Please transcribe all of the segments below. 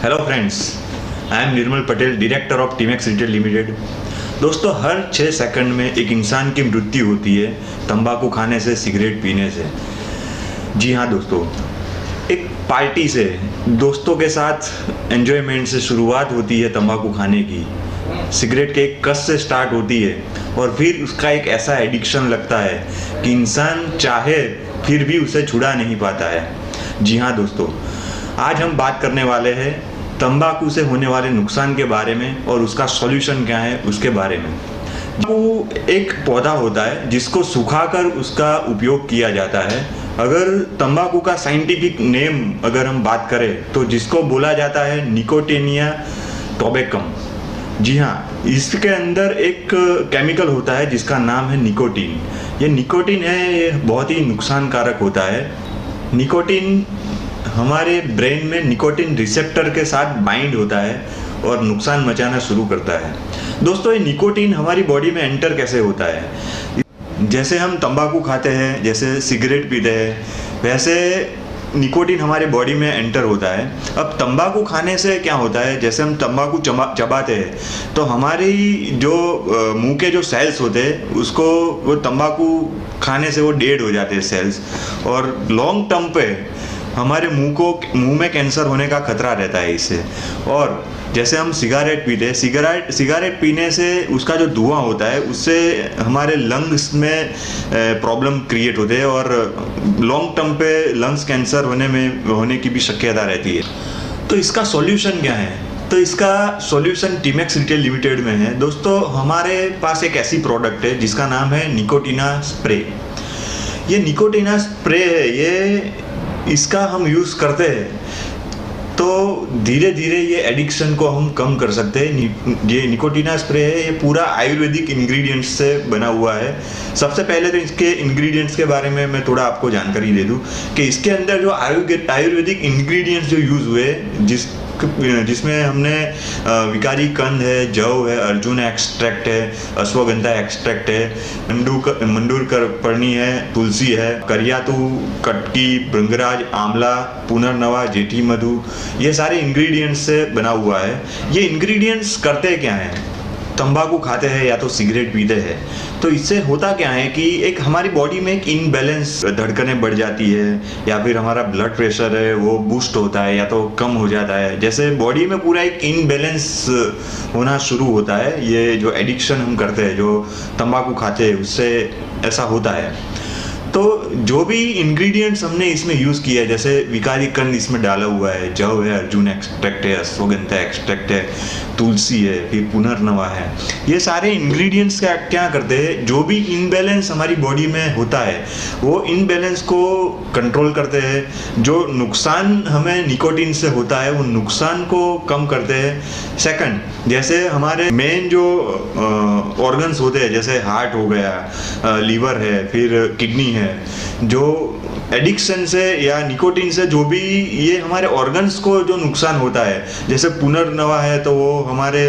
Hello friends, I am Nirmal Patel, director of Timex retail limited. दोस्तों, हर 6 second में एक इंसान की मृत्यु होती है तंबाकू खाने से, सिगरेट पीने से। जी हाँ दोस्तों, एक पार्टी से, दोस्तों के साथ एंजॉयमेंट से शुरुआत होती है तंबाकू खाने की। सिगरेट के एक कस से स्टार्ट होती है और फिर उसका एक ऐसा एडिक्शन लगता है कि इंसान चाहे फिर भी उसे छुड़ा नहीं पाता है। जी हाँ दोस्तों, आज हम बात करने वाले हैं तंबाकू से होने वाले नुकसान के बारे में और उसका सॉल्यूशन क्या है उसके बारे में। वो एक पौधा होता है जिसको सुखाकर उसका उपयोग किया जाता है। अगर तंबाकू का साइंटिफिक नेम अगर हम बात करें तो जिसको बोला जाता है निकोटिनिया टोबैकम। जी हाँ, इसके अंदर एक केमिकल होता है जिसका नाम है निकोटीन। ये निकोटीन है, ये बहुत ही नुकसानकारक होता है। निकोटीन हमारे ब्रेन में निकोटीन रिसेप्टर के साथ बाइंड होता है और नुकसान मचाना शुरू करता है। दोस्तों, ये निकोटीन हमारी बॉडी में एंटर कैसे होता है? जैसे हम तंबाकू खाते हैं, जैसे सिगरेट पीते हैं, वैसे निकोटीन हमारी बॉडी में एंटर होता है। अब तंबाकू खाने से क्या होता है, जैसे हम तंबाकू चबाते हैं तो हमारी जो मुंह के जो सेल्स होते हैं उसको, वो तंबाकू खाने से वो डेड हो जाते हैं सेल्स, और लॉन्ग टर्म पे हमारे मुंह में कैंसर होने का खतरा रहता है इससे। और जैसे हम सिगरेट पीते हैं, सिगरेट पीने से उसका जो धुआं होता है उससे हमारे लंग्स में प्रॉब्लम क्रिएट होते हैं और लॉन्ग टर्म पे लंग्स कैंसर होने की भी शक्यता रहती है। तो इसका सॉल्यूशन क्या है? तो इसका सॉल्यूशन टीमेक्स रिटेल लिमिटेड में है। दोस्तों, हमारे पास एक ऐसी प्रोडक्ट है जिसका नाम है निकोटिना स्प्रे। ये निकोटिना स्प्रे है, ये इसका हम यूज़ करते हैं तो धीरे धीरे ये एडिक्शन को हम कम कर सकते हैं। ये निकोटिना स्प्रे है, ये पूरा आयुर्वेदिक इंग्रेडिएंट्स से बना हुआ है। सबसे पहले तो इसके इंग्रेडिएंट्स के बारे में मैं थोड़ा आपको जानकारी दे दूं कि इसके अंदर जो आयुर्वेदिक इंग्रेडिएंट्स जो यूज़ हुए, जिसमें हमने विकारी कंद है, जव है, अर्जुन एक्सट्रैक्ट है, अश्वगंधा एक्सट्रैक्ट है, मंडूर पर्णी है, तुलसी है, करियातू, कटकी, भृंगराज, आंवला, पुनर्नवा, जेठी मधु, ये सारे इंग्रेडिएंट्स से बना हुआ है। ये इंग्रेडिएंट्स करते क्या हैं? तंबाकू खाते हैं या तो सिगरेट पीते हैं तो इससे होता क्या है कि एक हमारी बॉडी में एक इनबैलेंस, धड़कनें बढ़ जाती है या फिर हमारा ब्लड प्रेशर है वो बूस्ट होता है या तो कम हो जाता है। जैसे बॉडी में पूरा एक इनबैलेंस होना शुरू होता है। ये जो एडिक्शन हम करते हैं, जो तंबाकू खाते हैं, उससे ऐसा होता है। तो जो भी इंग्रेडिएंट्स हमने इसमें यूज़ किया है, जैसे विकारी कंद इसमें डाला हुआ है, जव है, अर्जुन एक्सट्रैक्ट है, अश्वगंधा एक्सट्रैक्ट है, तुलसी है, फिर पुनर्नवा है, ये सारे इंग्रेडिएंट्स क्या करते हैं, जो भी इनबैलेंस हमारी बॉडी में होता है वो इनबैलेंस को कंट्रोल करते हैं। जो नुकसान हमें निकोटीन से होता है वो नुकसान को कम करते हैं। सेकंड, जैसे हमारे मेन जो ऑर्गन्स होते हैं, जैसे हार्ट हो गया, लीवर है, फिर किडनी है, जो एडिक्शन से या निकोटीन से जो भी ये हमारे ऑर्गन्स को जो नुकसान होता है, जैसे पुनर्नवा है तो वो हमारे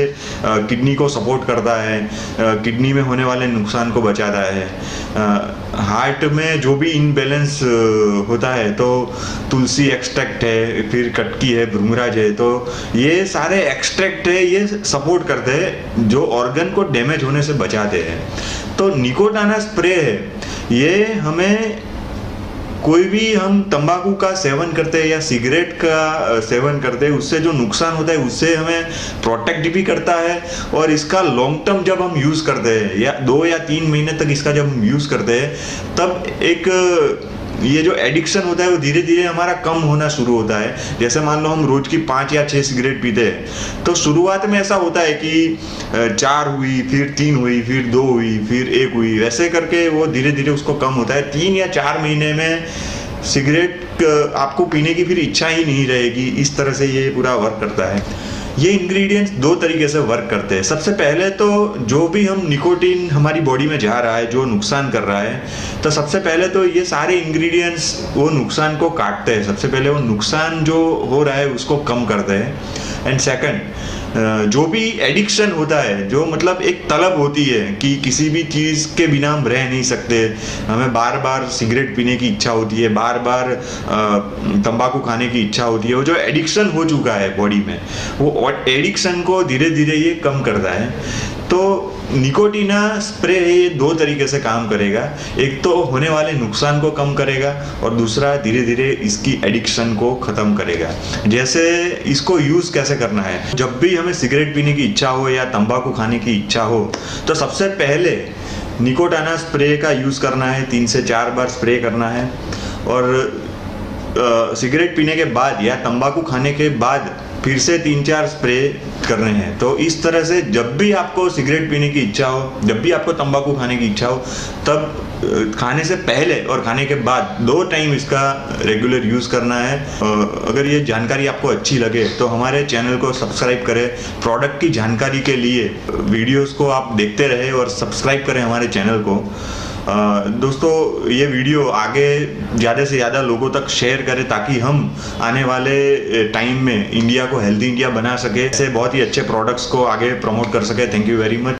किडनी को सपोर्ट करता है, किडनी में होने वाले नुकसान को बचाता है। हार्ट में जो भी इनबैलेंस होता है तो तुलसी एक्सट्रैक्ट है, फिर कटकी है, भृंगराज है, तो ये सारे एक्सट्रैक्ट है, ये सपोर्ट करते हैं, जो ऑर्गन को डैमेज होने से बचाते हैं। तो निकोटिना स्प्रे है, ये हमें कोई भी हम तंबाकू का सेवन करते हैं या सिगरेट का सेवन करते हैं, उससे जो नुकसान होता है उससे हमें प्रोटेक्ट भी करता है। और इसका लॉन्ग टर्म जब हम यूज़ करते हैं, या 2 या 3 महीने तक इसका जब हम यूज़ करते हैं, तब एक ये जो एडिक्शन होता है वो धीरे धीरे हमारा कम होना शुरू होता है। जैसे मान लो हम रोज की 5 या 6 सिगरेट पीते हैं तो शुरुआत में ऐसा होता है कि 4 हुई, फिर 3 हुई, फिर 2 हुई, फिर 1 हुई, वैसे करके वो धीरे धीरे उसको कम होता है। 3 या 4 महीने में सिगरेट आपको पीने की फिर इच्छा ही नहीं रहेगी। इस तरह से ये पूरा वर्क करता है। ये इंग्रेडिएंट्स 2 तरीके से वर्क करते हैं। सबसे पहले तो जो भी हम निकोटीन हमारी बॉडी में जा रहा है, जो नुकसान कर रहा है, तो सबसे पहले तो ये सारे इंग्रेडिएंट्स वो नुकसान को काटते हैं। सबसे पहले वो नुकसान जो हो रहा है उसको कम करते हैं। एंड सेकंड, जो भी एडिक्शन होता है, जो मतलब एक तलब होती है कि किसी भी चीज़ के बिना हम रह नहीं सकते, हमें बार बार सिगरेट पीने की इच्छा होती है, बार बार तंबाकू खाने की इच्छा होती है, वो जो एडिक्शन हो चुका है बॉडी में, वो एडिक्शन को धीरे धीरे ये कम करता है। तो निकोटीना स्प्रे ये दो तरीके से काम करेगा, एक तो होने वाले नुकसान को कम करेगा और दूसरा धीरे धीरे इसकी एडिक्शन को ख़त्म करेगा। जैसे इसको यूज़ कैसे करना है, जब भी हमें सिगरेट पीने की इच्छा हो या तंबाकू खाने की इच्छा हो तो सबसे पहले निकोटीना स्प्रे का यूज़ करना है, 3 से 4 बार स्प्रे करना है। और सिगरेट पीने के बाद या तंबाकू खाने के बाद फिर से 3-4 स्प्रे करने हैं। तो इस तरह से जब भी आपको सिगरेट पीने की इच्छा हो, जब भी आपको तंबाकू खाने की इच्छा हो, तब खाने से पहले और खाने के बाद 2 टाइम इसका रेगुलर यूज़ करना है। अगर ये जानकारी आपको अच्छी लगे तो हमारे चैनल को सब्सक्राइब करें। प्रोडक्ट की जानकारी के लिए वीडियोस को आप देखते रहें और सब्सक्राइब करें हमारे चैनल को। दोस्तों, ये वीडियो आगे ज़्यादा से ज़्यादा लोगों तक शेयर करें ताकि हम आने वाले टाइम में इंडिया को हेल्दी इंडिया बना सके, ऐसे बहुत ही अच्छे प्रोडक्ट्स को आगे प्रमोट कर सके। Thank you very much.